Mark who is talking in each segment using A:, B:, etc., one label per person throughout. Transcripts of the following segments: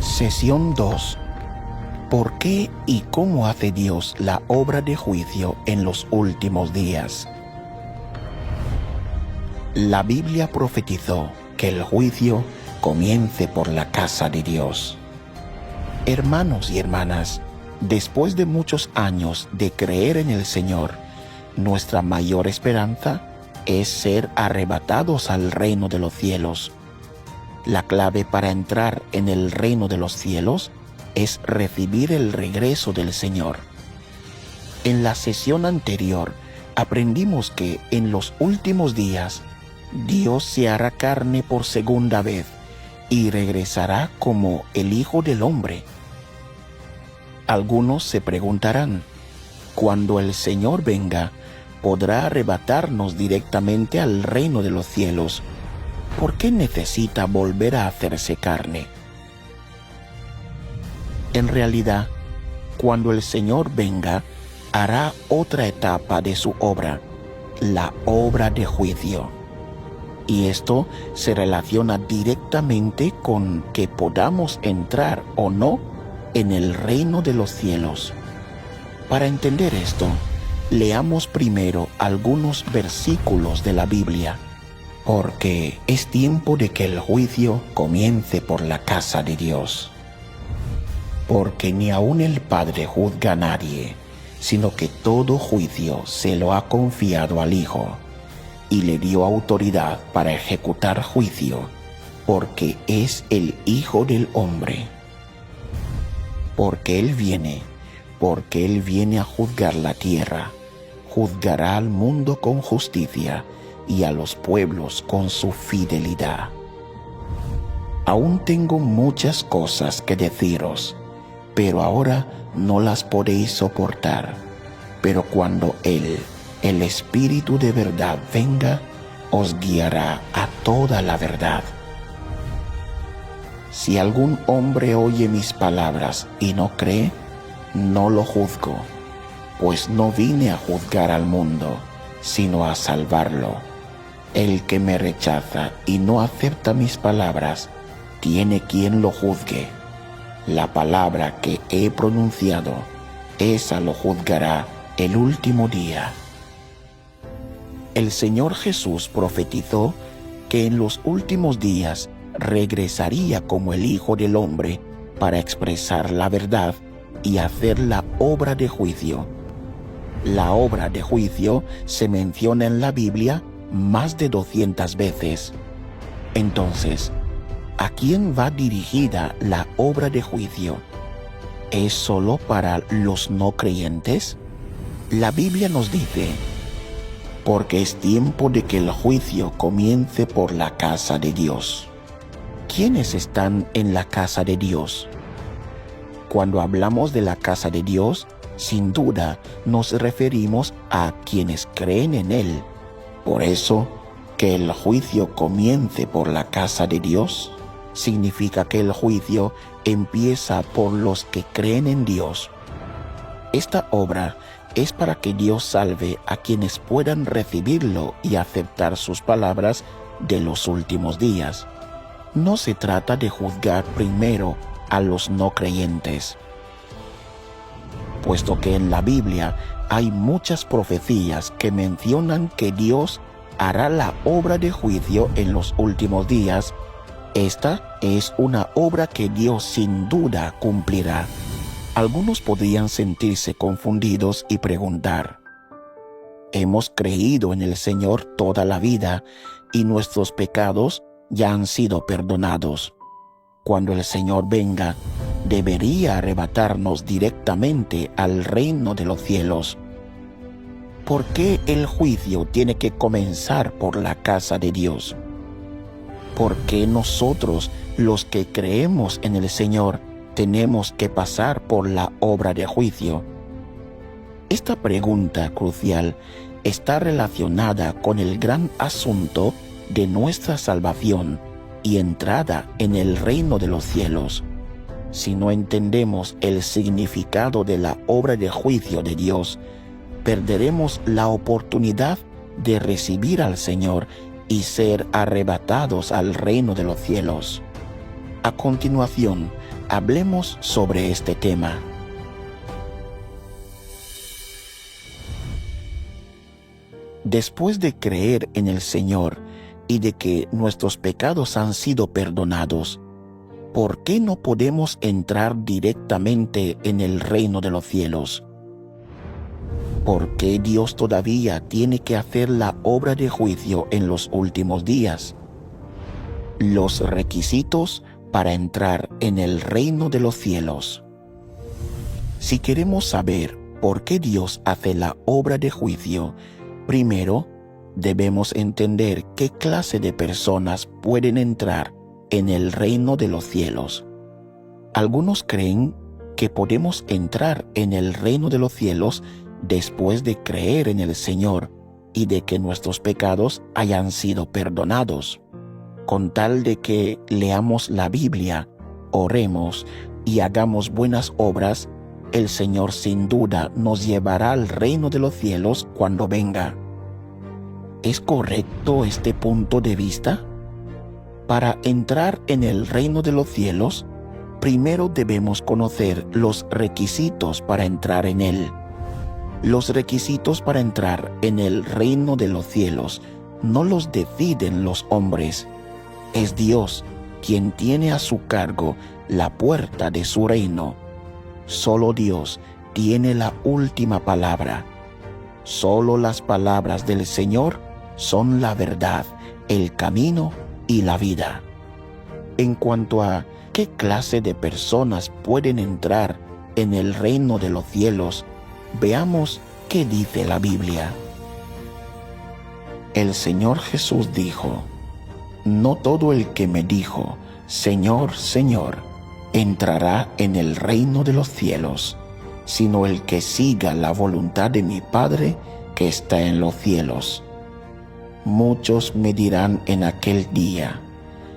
A: Sesión 2. ¿Por qué y cómo hace Dios la obra de juicio en los últimos días? La Biblia profetizó que el juicio comience por la casa de Dios. Hermanos y hermanas, después de muchos años de creer en el Señor, nuestra mayor esperanza es ser arrebatados al reino de los cielos. La clave para entrar en el reino de los cielos es recibir el regreso del Señor. En la sesión anterior aprendimos que en los últimos días Dios se hará carne por segunda vez y regresará como el Hijo del Hombre. Algunos se preguntarán, cuando el Señor venga, ¿podrá arrebatarnos directamente al reino de los cielos? ¿Por qué necesita volver a hacerse carne? En realidad, cuando el Señor venga, hará otra etapa de su obra, la obra de juicio. Y esto se relaciona directamente con que podamos entrar o no en el reino de los cielos. Para entender esto, leamos primero algunos versículos de la Biblia, porque es tiempo de que el juicio comience por la casa de Dios. Porque ni aun el Padre juzga a nadie, sino que todo juicio se lo ha confiado al Hijo, y le dio autoridad para ejecutar juicio, porque es el Hijo del Hombre. Porque Él viene a juzgar la tierra, juzgará al mundo con justicia y a los pueblos con su fidelidad. Aún tengo muchas cosas que deciros, pero ahora no las podéis soportar. Pero cuando Él, el Espíritu de verdad, venga, os guiará a toda la verdad. Si algún hombre oye mis palabras y no cree, no lo juzgo, pues no vine a juzgar al mundo, sino a salvarlo. El que me rechaza y no acepta mis palabras, tiene quien lo juzgue. La palabra que he pronunciado, esa lo juzgará el último día. El Señor Jesús profetizó que en los últimos días regresaría como el Hijo del Hombre para expresar la verdad y hacer la obra de juicio. La obra de juicio se menciona en la Biblia más de 200 veces. Entonces, ¿a quién va dirigida la obra de juicio? ¿Es solo para los no creyentes? La Biblia nos dice, porque es tiempo de que el juicio comience por la casa de Dios. ¿Quiénes están en la casa de Dios? Cuando hablamos de la casa de Dios, sin duda nos referimos a quienes creen en Él. Por eso, que el juicio comience por la casa de Dios significa que el juicio empieza por los que creen en Dios. Esta obra es para que Dios salve a quienes puedan recibirlo y aceptar sus palabras de los últimos días. No se trata de juzgar primero a los no creyentes, puesto que en la Biblia hay muchas profecías que mencionan que Dios hará la obra de juicio en los últimos días. Esta es una obra que Dios sin duda cumplirá. Algunos podrían sentirse confundidos y preguntar, hemos creído en el Señor toda la vida y nuestros pecados ya han sido perdonados. Cuando el Señor venga, debería arrebatarnos directamente al reino de los cielos. ¿Por qué el juicio tiene que comenzar por la casa de Dios? ¿Por qué nosotros, los que creemos en el Señor, tenemos que pasar por la obra de juicio? Esta pregunta crucial está relacionada con el gran asunto de nuestra salvación y entrada en el reino de los cielos. Si no entendemos el significado de la obra de juicio de Dios, perderemos la oportunidad de recibir al Señor y ser arrebatados al reino de los cielos. A continuación, hablemos sobre este tema. Después de creer en el Señor y de que nuestros pecados han sido perdonados, ¿por qué no podemos entrar directamente en el reino de los cielos? ¿Por qué Dios todavía tiene que hacer la obra de juicio en los últimos días? Los requisitos para entrar en el reino de los cielos. Si queremos saber por qué Dios hace la obra de juicio, primero debemos entender qué clase de personas pueden entrar en el reino de los cielos. Algunos creen que podemos entrar en el reino de los cielos después de creer en el Señor y de que nuestros pecados hayan sido perdonados. Con tal de que leamos la Biblia, oremos y hagamos buenas obras, el Señor sin duda nos llevará al reino de los cielos cuando venga. ¿Es correcto este punto de vista? Para entrar en el reino de los cielos, primero debemos conocer los requisitos para entrar en él. Los requisitos para entrar en el reino de los cielos no los deciden los hombres. Es Dios quien tiene a su cargo la puerta de su reino. Solo Dios tiene la última palabra. Solo las palabras del Señor son la verdad, el camino y la vida. En cuanto a qué clase de personas pueden entrar en el reino de los cielos, veamos qué dice la Biblia. El Señor Jesús dijo: «No todo el que me dijo, Señor, Señor, entrará en el reino de los cielos, sino el que siga la voluntad de mi Padre que está en los cielos. Muchos me dirán en aquel día: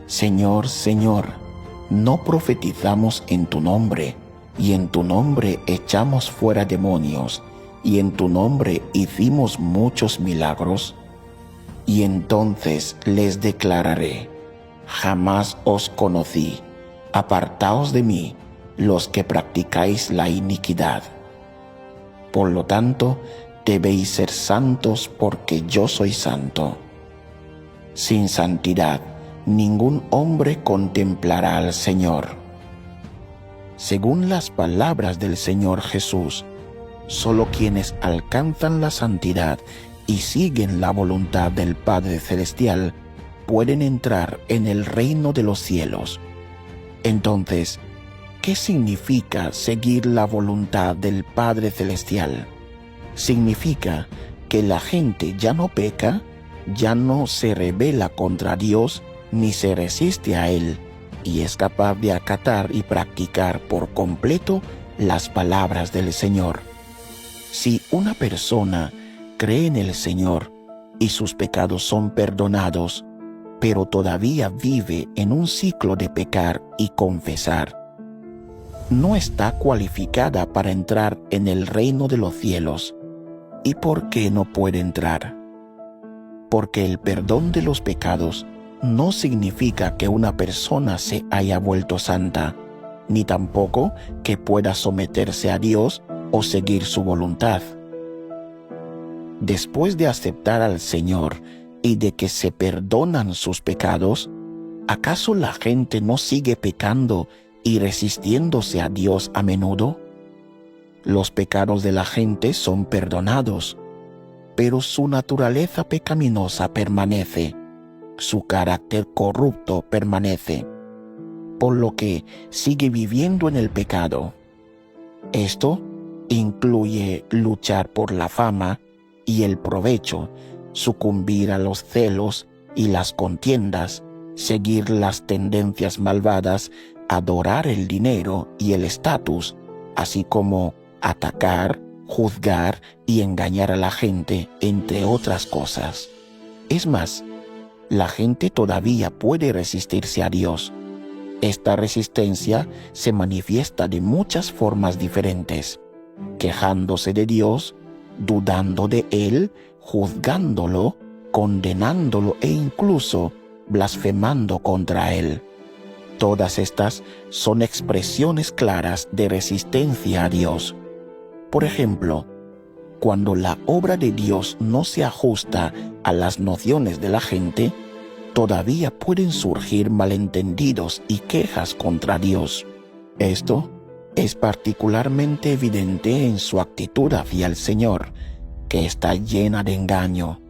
A: Señor, Señor, ¿no profetizamos en tu nombre, y en tu nombre echamos fuera demonios, y en tu nombre hicimos muchos milagros? Y entonces les declararé: jamás os conocí, apartaos de mí, los que practicáis la iniquidad. Por lo tanto, debéis ser santos porque yo soy santo. Sin santidad, ningún hombre contemplará al Señor». Según las palabras del Señor Jesús, solo quienes alcanzan la santidad y siguen la voluntad del Padre Celestial pueden entrar en el reino de los cielos. Entonces, ¿qué significa seguir la voluntad del Padre Celestial? Significa que la gente ya no peca, ya no se rebela contra Dios ni se resiste a Él, y es capaz de acatar y practicar por completo las palabras del Señor. Si una persona cree en el Señor y sus pecados son perdonados, pero todavía vive en un ciclo de pecar y confesar, no está cualificada para entrar en el reino de los cielos. ¿Y por qué no puede entrar? Porque el perdón de los pecados no significa que una persona se haya vuelto santa, ni tampoco que pueda someterse a Dios o seguir su voluntad. Después de aceptar al Señor y de que se perdonan sus pecados, ¿acaso la gente no sigue pecando y resistiéndose a Dios a menudo? Los pecados de la gente son perdonados, pero su naturaleza pecaminosa permanece, su carácter corrupto permanece, por lo que sigue viviendo en el pecado. Esto incluye luchar por la fama y el provecho, sucumbir a los celos y las contiendas, seguir las tendencias malvadas, adorar el dinero y el estatus, así como atacar, juzgar y engañar a la gente, entre otras cosas. Es más, la gente todavía puede resistirse a Dios. Esta resistencia se manifiesta de muchas formas diferentes: quejándose de Dios, dudando de Él, juzgándolo, condenándolo e incluso blasfemando contra Él. Todas estas son expresiones claras de resistencia a Dios. Por ejemplo, cuando la obra de Dios no se ajusta a las nociones de la gente, todavía pueden surgir malentendidos y quejas contra Dios. Esto es particularmente evidente en su actitud hacia el Señor, que está llena de engaño.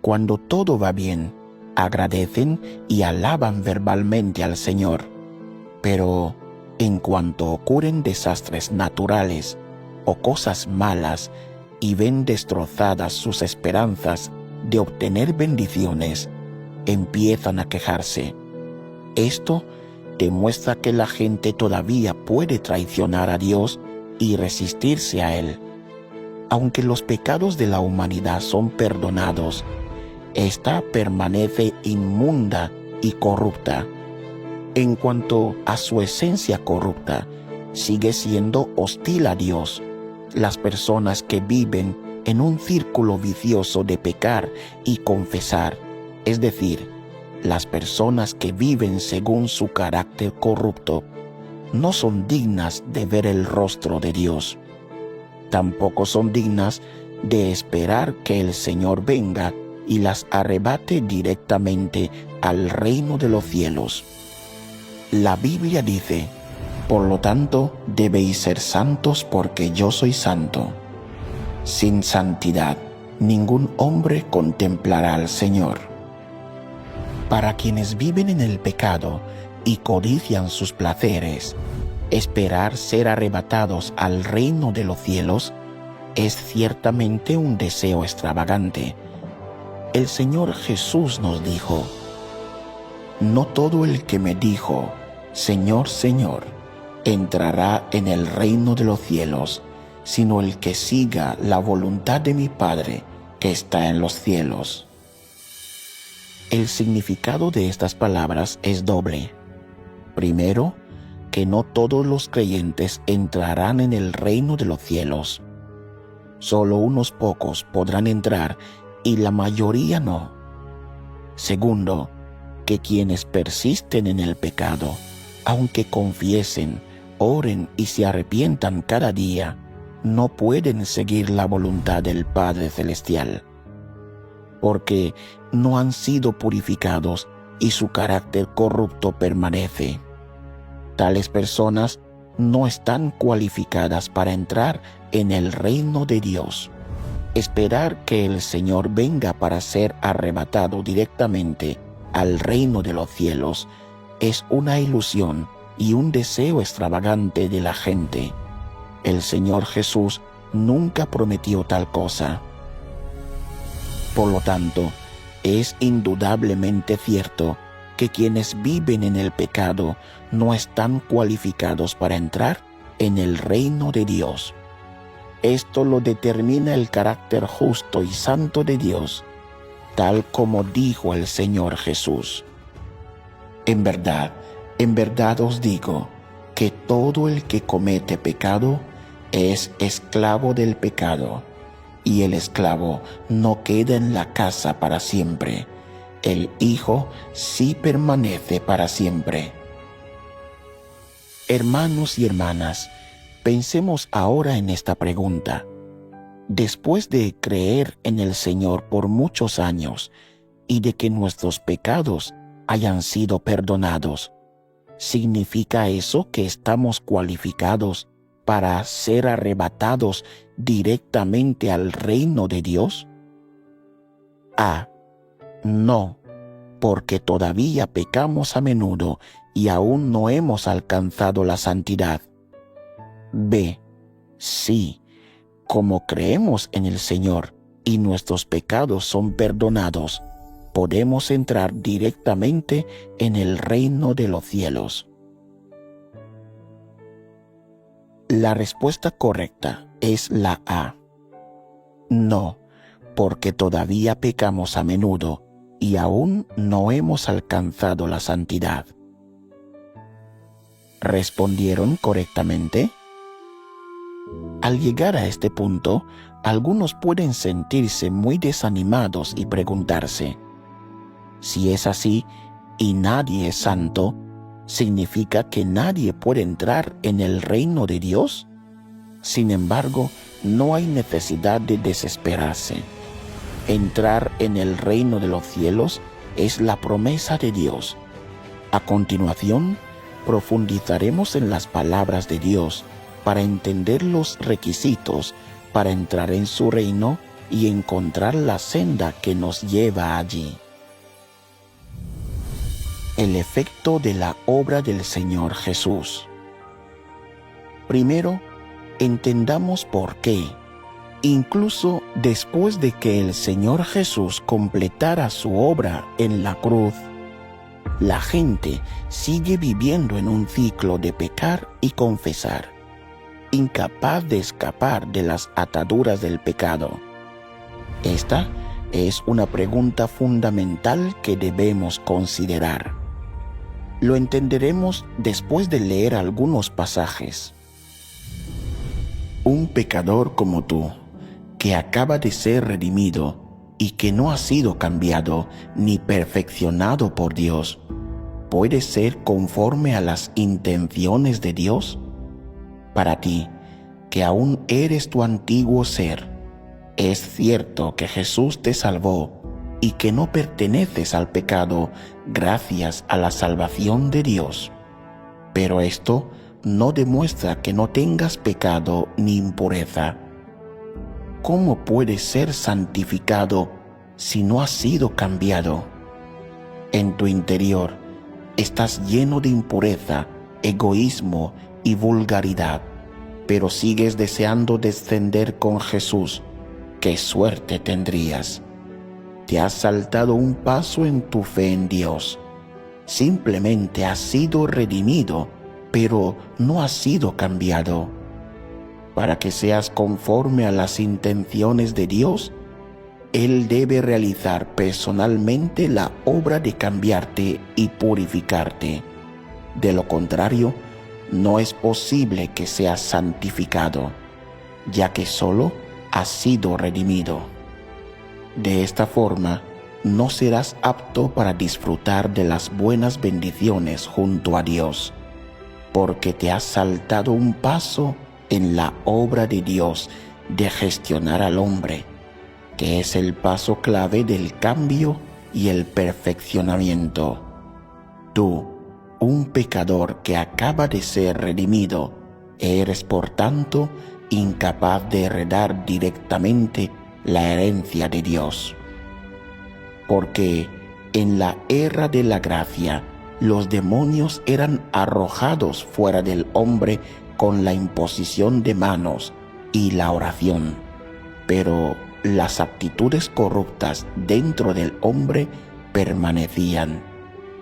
A: Cuando todo va bien, agradecen y alaban verbalmente al Señor. Pero en cuanto ocurren desastres naturales o cosas malas y ven destrozadas sus esperanzas de obtener bendiciones, empiezan a quejarse. Esto demuestra que la gente todavía puede traicionar a Dios y resistirse a Él. Aunque los pecados de la humanidad son perdonados, ésta permanece inmunda y corrupta. En cuanto a su esencia corrupta, sigue siendo hostil a Dios. Las personas que viven en un círculo vicioso de pecar y confesar, es decir, las personas que viven según su carácter corrupto, no son dignas de ver el rostro de Dios. Tampoco son dignas de esperar que el Señor venga y las arrebate directamente al reino de los cielos. La Biblia dice: por lo tanto, debéis ser santos porque yo soy santo. Sin santidad, ningún hombre contemplará al Señor. Para quienes viven en el pecado y codician sus placeres, esperar ser arrebatados al reino de los cielos es ciertamente un deseo extravagante. El Señor Jesús nos dijo: no todo el que me dijo, Señor, Señor, entrará en el reino de los cielos, sino el que siga la voluntad de mi Padre que está en los cielos. El significado de estas palabras es doble. Primero, que no todos los creyentes entrarán en el reino de los cielos. Solo unos pocos podrán entrar y la mayoría no. Segundo, que quienes persisten en el pecado, aunque confiesen, oren y se arrepientan cada día, no pueden seguir la voluntad del Padre Celestial, porque no han sido purificados y su carácter corrupto permanece. Tales personas no están cualificadas para entrar en el reino de Dios. Esperar que el Señor venga para ser arrebatado directamente al reino de los cielos es una ilusión y un deseo extravagante de la gente. El Señor Jesús nunca prometió tal cosa. Por lo tanto, es indudablemente cierto que quienes viven en el pecado no están cualificados para entrar en el reino de Dios. Esto lo determina el carácter justo y santo de Dios, tal como dijo el Señor Jesús. En verdad os digo que todo el que comete pecado es esclavo del pecado, y el esclavo no queda en la casa para siempre. El Hijo sí permanece para siempre. Hermanos y hermanas, pensemos ahora en esta pregunta. Después de creer en el Señor por muchos años y de que nuestros pecados hayan sido perdonados, ¿significa eso que estamos cualificados para ser arrebatados directamente al reino de Dios? A. No, porque todavía pecamos a menudo y aún no hemos alcanzado la santidad. B. Sí, como creemos en el Señor y nuestros pecados son perdonados, podemos entrar directamente en el reino de los cielos. La respuesta correcta es la A. No, porque todavía pecamos a menudo y aún no hemos alcanzado la santidad. ¿Respondieron correctamente? Al llegar a este punto, algunos pueden sentirse muy desanimados y preguntarse: si es así y nadie es santo, ¿Significa que nadie puede entrar en el reino de Dios? Sin embargo, no hay necesidad de desesperarse. Entrar en el reino de los cielos es la promesa de Dios. A continuación, profundizaremos en las palabras de Dios para entender los requisitos para entrar en su reino y encontrar la senda que nos lleva allí. El efecto de la obra del Señor Jesús. Primero, entendamos por qué, incluso después de que el Señor Jesús completara su obra en la cruz, la gente sigue viviendo en un ciclo de pecar y confesar, incapaz de escapar de las ataduras del pecado. Esta es una pregunta fundamental que debemos considerar. Lo entenderemos después de leer algunos pasajes. Un pecador como tú, que acaba de ser redimido y que no ha sido cambiado ni perfeccionado por Dios, ¿puede ser conforme a las intenciones de Dios? Para ti, que aún eres tu antiguo ser, es cierto que Jesús te salvó y que no perteneces al pecado gracias a la salvación de Dios. Pero esto no demuestra que no tengas pecado ni impureza. ¿Cómo puedes ser santificado si no has sido cambiado? En tu interior estás lleno de impureza, egoísmo y vulgaridad, pero sigues deseando descender con Jesús. ¡Qué suerte tendrías! Te has saltado un paso en tu fe en Dios. Simplemente has sido redimido, pero no has sido cambiado. Para que seas conforme a las intenciones de Dios, Él debe realizar personalmente la obra de cambiarte y purificarte. De lo contrario, no es posible que seas santificado, ya que solo has sido redimido. De esta forma, no serás apto para disfrutar de las buenas bendiciones junto a Dios, porque te has saltado un paso en la obra de Dios de gestionar al hombre, que es el paso clave del cambio y el perfeccionamiento. Tú, un pecador que acaba de ser redimido, eres por tanto incapaz de heredar directamente la herencia de Dios. Porque en la era de la gracia, los demonios eran arrojados fuera del hombre con la imposición de manos y la oración, pero las actitudes corruptas dentro del hombre permanecían.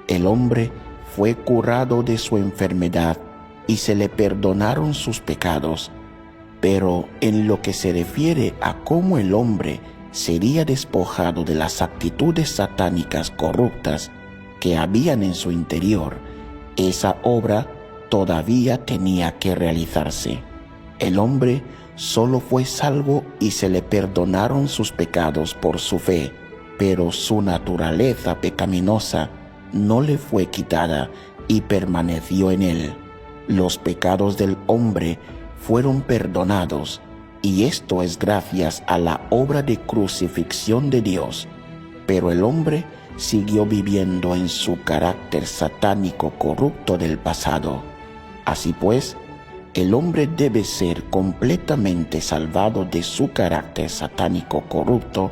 A: El hombre fue curado de su enfermedad y se le perdonaron sus pecados, pero en lo que se refiere a cómo el hombre sería despojado de las actitudes satánicas corruptas que habían en su interior, esa obra todavía tenía que realizarse. El hombre solo fue salvo y se le perdonaron sus pecados por su fe, pero su naturaleza pecaminosa no le fue quitada y permaneció en él. Los pecados del hombre fueron perdonados, y esto es gracias a la obra de crucifixión de Dios, pero el hombre siguió viviendo en su carácter satánico corrupto del pasado. Así pues, el hombre debe ser completamente salvado de su carácter satánico corrupto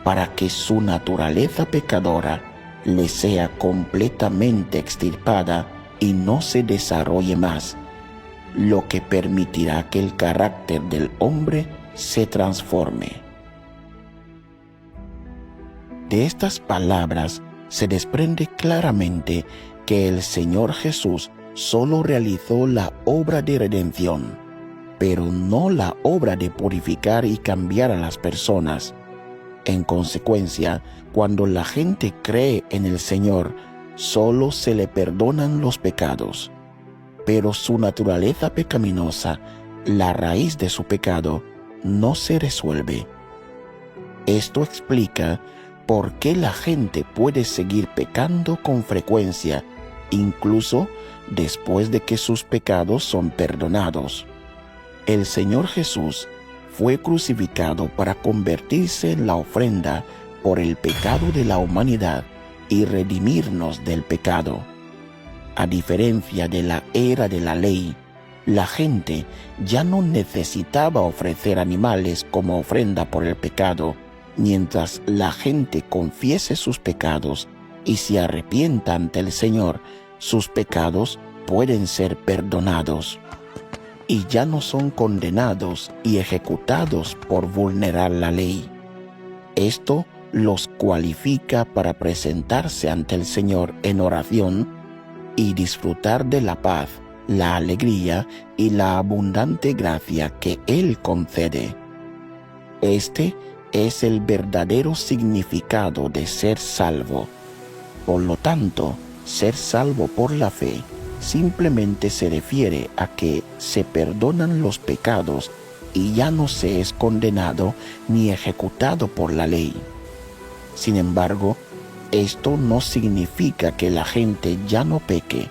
A: para que su naturaleza pecadora le sea completamente extirpada y no se desarrolle más, lo que permitirá que el carácter del hombre se transforme. De estas palabras se desprende claramente que el Señor Jesús solo realizó la obra de redención, pero no la obra de purificar y cambiar a las personas. En consecuencia, cuando la gente cree en el Señor, solo se le perdonan los pecados, pero su naturaleza pecaminosa, la raíz de su pecado, no se resuelve. Esto explica por qué la gente puede seguir pecando con frecuencia incluso después de que sus pecados son perdonados. El Señor Jesús fue crucificado para convertirse en la ofrenda por el pecado de la humanidad y redimirnos del pecado. A diferencia de la era de la ley, la gente ya no necesitaba ofrecer animales como ofrenda por el pecado, mientras la gente confiese sus pecados y se arrepienta ante el Señor, sus pecados pueden ser perdonados y ya no son condenados y ejecutados por vulnerar la ley. Esto los cualifica para presentarse ante el Señor en oración y disfrutar de la paz, la alegría y la abundante gracia que Él concede. Este es el verdadero significado de ser salvo. Por lo tanto, ser salvo por la fe simplemente se refiere a que se perdonan los pecados y ya no se es condenado ni ejecutado por la ley. Sin embargo, esto no significa que la gente ya no peque,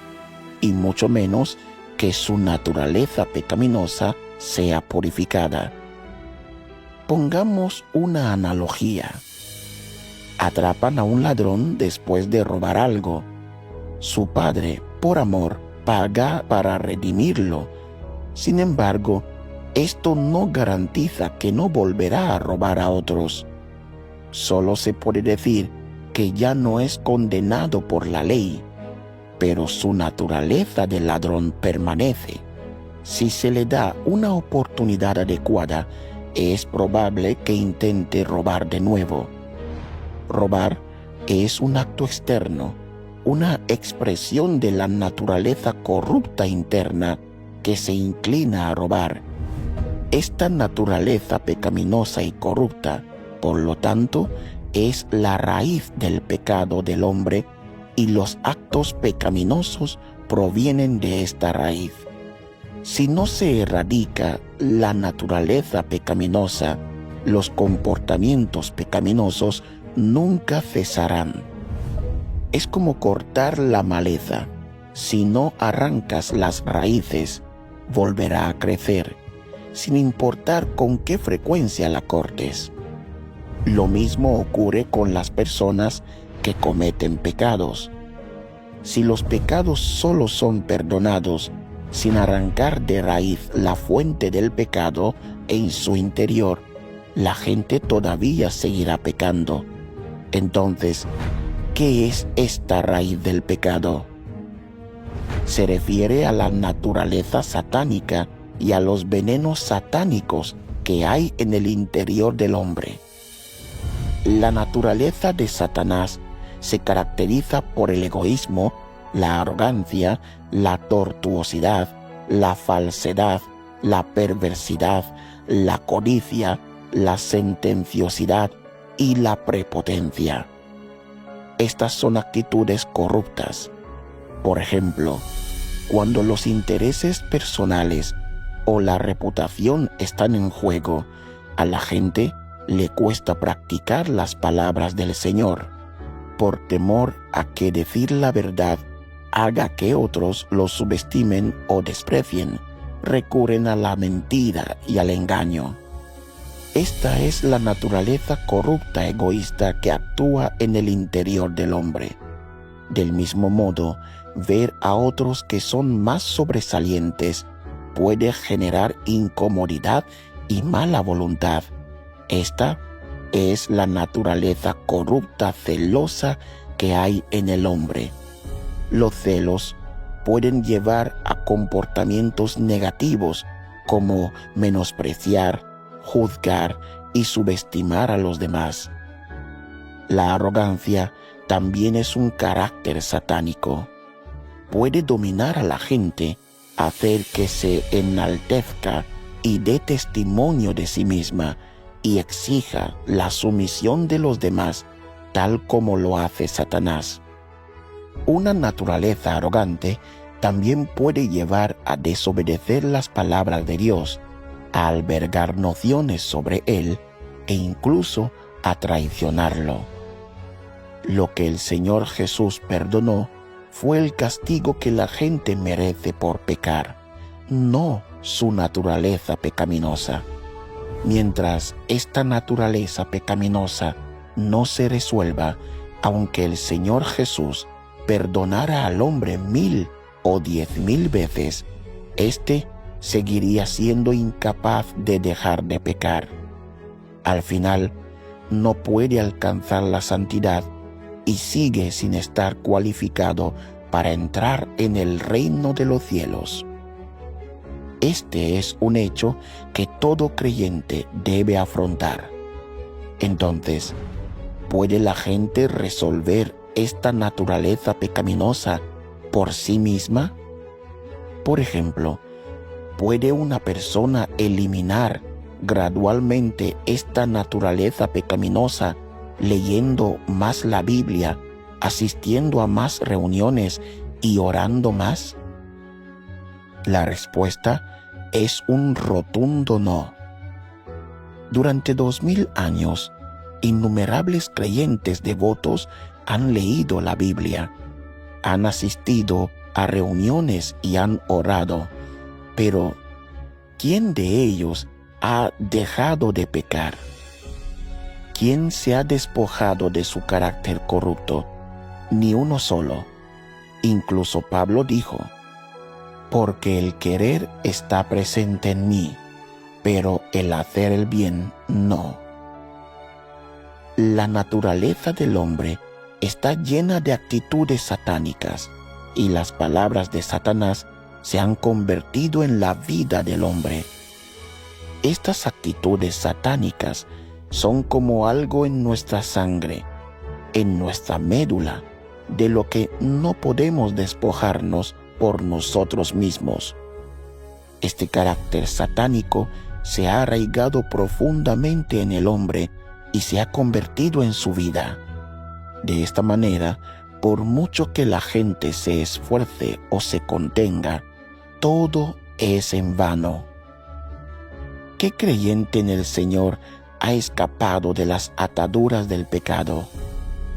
A: y mucho menos que su naturaleza pecaminosa sea purificada. Pongamos una analogía. Atrapan a un ladrón después de robar algo. Su padre, por amor, paga para redimirlo. Sin embargo, esto no garantiza que no volverá a robar a otros. Solo se puede decir que ya no es condenado por la ley, pero su naturaleza de ladrón permanece. Si se le da una oportunidad adecuada, es probable que intente robar de nuevo. Robar es un acto externo, una expresión de la naturaleza corrupta interna que se inclina a robar. Esta naturaleza pecaminosa y corrupta, por lo tanto, es la raíz del pecado del hombre, y los actos pecaminosos provienen de esta raíz. Si no se erradica la naturaleza pecaminosa, los comportamientos pecaminosos nunca cesarán. Es como cortar la maleza. Si no arrancas las raíces, volverá a crecer, sin importar con qué frecuencia la cortes. Lo mismo ocurre con las personas que cometen pecados. Si los pecados solo son perdonados sin arrancar de raíz la fuente del pecado en su interior, la gente todavía seguirá pecando. Entonces, ¿qué es esta raíz del pecado? Se refiere a la naturaleza satánica y a los venenos satánicos que hay en el interior del hombre. La naturaleza de Satanás se caracteriza por el egoísmo, la arrogancia, la tortuosidad, la falsedad, la perversidad, la codicia, la sentenciosidad y la prepotencia. Estas son actitudes corruptas. Por ejemplo, cuando los intereses personales o la reputación están en juego, a la gente le cuesta practicar las palabras del Señor, por temor a que decir la verdad haga que otros los subestimen o desprecien. Recurren a la mentira y al engaño. Esta es la naturaleza corrupta egoísta que actúa en el interior del hombre. Del mismo modo, ver a otros que son más sobresalientes puede generar incomodidad y mala voluntad. Esta es la naturaleza corrupta celosa que hay en el hombre. Los celos pueden llevar a comportamientos negativos como menospreciar, juzgar y subestimar a los demás. La arrogancia también es un carácter satánico. Puede dominar a la gente, hacer que se enaltezca y dé testimonio de sí misma y exija la sumisión de los demás, tal como lo hace Satanás. Una naturaleza arrogante también puede llevar a desobedecer las palabras de Dios, a albergar nociones sobre Él e incluso a traicionarlo. Lo que el Señor Jesús perdonó fue el castigo que la gente merece por pecar, no su naturaleza pecaminosa. Mientras esta naturaleza pecaminosa no se resuelva, aunque el Señor Jesús perdonara al hombre 1000 o 10,000 veces, éste seguiría siendo incapaz de dejar de pecar. Al final, no puede alcanzar la santidad y sigue sin estar cualificado para entrar en el reino de los cielos. Este es un hecho que todo creyente debe afrontar. Entonces, ¿puede la gente resolver esta naturaleza pecaminosa por sí misma? Por ejemplo, ¿puede una persona eliminar gradualmente esta naturaleza pecaminosa leyendo más la Biblia, asistiendo a más reuniones y orando más? La respuesta es un rotundo no. Durante 2000 años, innumerables creyentes devotos han leído la Biblia, han asistido a reuniones y han orado, pero ¿quién de ellos ha dejado de pecar? ¿Quién se ha despojado de su carácter corrupto? Ni uno solo. Incluso Pablo dijo: porque el querer está presente en mí, pero el hacer el bien no. La naturaleza del hombre está llena de actitudes satánicas, y las palabras de Satanás se han convertido en la vida del hombre. Estas actitudes satánicas son como algo en nuestra sangre, en nuestra médula, de lo que no podemos despojarnos por nosotros mismos. Este carácter satánico se ha arraigado profundamente en el hombre y se ha convertido en su vida. De esta manera, por mucho que la gente se esfuerce o se contenga, todo es en vano. ¿Qué creyente en el Señor ha escapado de las ataduras del pecado?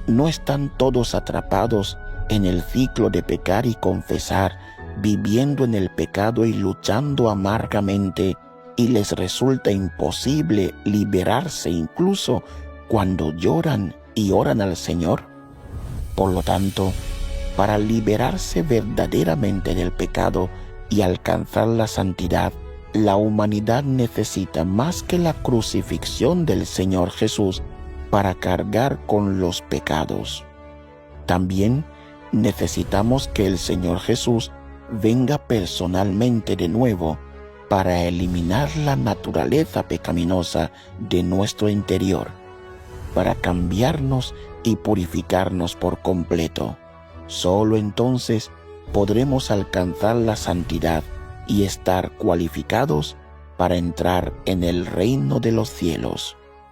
A: ¿No están todos atrapados en el ciclo de pecar y confesar, viviendo en el pecado y luchando amargamente, y les resulta imposible liberarse incluso cuando lloran y oran al Señor? Por lo tanto, para liberarse verdaderamente del pecado y alcanzar la santidad, la humanidad necesita más que la crucifixión del Señor Jesús para cargar con los pecados. También necesitamos que el Señor Jesús venga personalmente de nuevo para eliminar la naturaleza pecaminosa de nuestro interior, para cambiarnos y purificarnos por completo. Solo entonces podremos alcanzar la santidad y estar cualificados para entrar en el reino de los cielos.